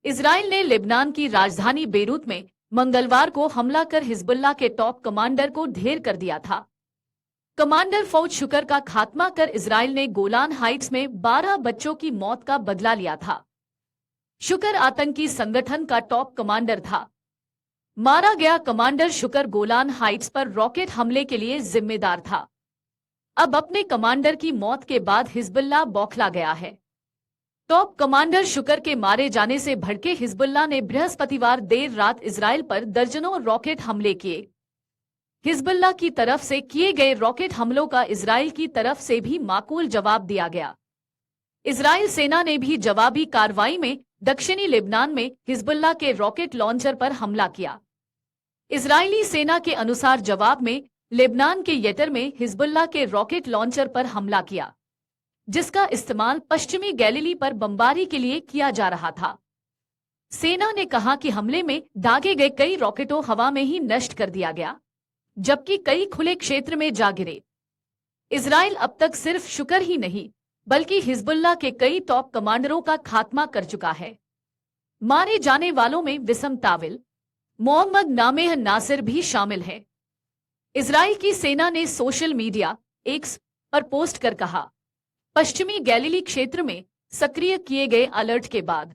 Israel ने Lebanon की राजधानी बेरूत में मंगलवार को हमला कर हिजबुल्लाह के टॉप कमांडर को ढेर कर दिया था। कमांडर फौज शुक्र का खात्मा कर इजराइल ने गोलान हाइट्स में 12 बच्चों की मौत का बदला लिया था। शुक्र आतंकी संगठन का टॉप कमांडर था। मारा गया कमांडर शुक्र गोलान हाइट्स पर रॉकेट हमले के लिए जिम्मेदार था। अब अपने कमांडर की मौत के बाद हिजबुल्लाह बौखला गया है। टॉप कमांडर शुक्र के मारे जाने से भड़के हिजबुल्लाह ने बृहस्पतिवार देर रात इजराइल पर दर्जनों रॉकेट हमले किए। हिजबुल्लाह की तरफ से किए गए रॉकेट हमलों का इजराइल की तरफ से भी माकूल जवाब दिया गया। इजराइल सेना ने भी जवाबी कार्रवाई में दक्षिणी लेबनान में हिजबुल्लाह के रॉकेट लॉन्चर पर हमला किया। इजरायली सेना के अनुसार जवाब में लेबनान के येटर में हिजबुल्लाह के रॉकेट लॉन्चर पर हमला किया, जिसका इस्तेमाल पश्चिमी गैलिली पर बमबारी के लिए किया जा रहा था। सेना ने कहा कि हमले में दागे गए कई रॉकेटों हवा में ही नष्ट कर दिया गया, जबकि कई खुले क्षेत्र में जा गिरे। इजराइल अब तक सिर्फ शुक्र ही नहीं बल्कि हिजबुल्लाह के कई टॉप कमांडरों का खात्मा कर चुका है। मारे जाने वालों में विसम ताविल, मोहम्मद नामेह नासिर भी शामिल है। इजराइल की सेना ने सोशल मीडिया एक्स पर पोस्ट कर कहा, पश्चिमी गैलिली क्षेत्र में सक्रिय किए गए अलर्ट के बाद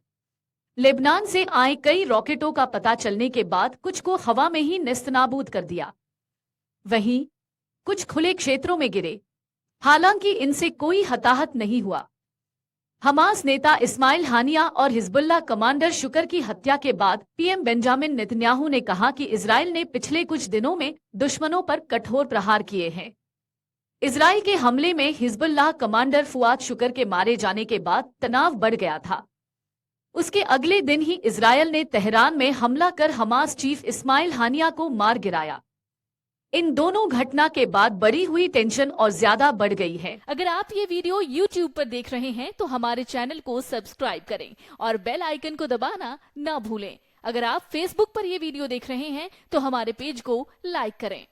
लेबनान से आए कई रॉकेटों का पता चलने के बाद कुछ को हवा में ही नेस्तनाबूद कर दिया। वहीं कुछ खुले क्षेत्रों में गिरे। हालांकि इनसे कोई हताहत नहीं हुआ। हमास नेता इस्माइल हानिया और हिजबुल्लाह कमांडर शुक्र की हत्या के बाद पीएम बेंजामिन नेतन्याहू ने कहा कि इजराइल ने पिछले कुछ दिनों में दुश्मनों पर कठोर प्रहार किए हैं। इजराइल के हमले में हिजबुल्लाह कमांडर फुआद शुक्र के मारे जाने के बाद तनाव बढ़ गया था। उसके अगले दिन ही इजराइल ने तेहरान में हमला कर हमास चीफ इस्माइल हानिया को मार गिराया। इन दोनों घटना के बाद बढ़ी हुई टेंशन और ज्यादा बढ़ गई है। अगर आप ये वीडियो YouTube पर देख रहे हैं तो हमारे चैनल को सब्सक्राइब करें और बेल आइकन को दबाना ना भूलें। अगर आप Facebook पर ये वीडियो देख रहे हैं तो हमारे पेज को लाइक करें।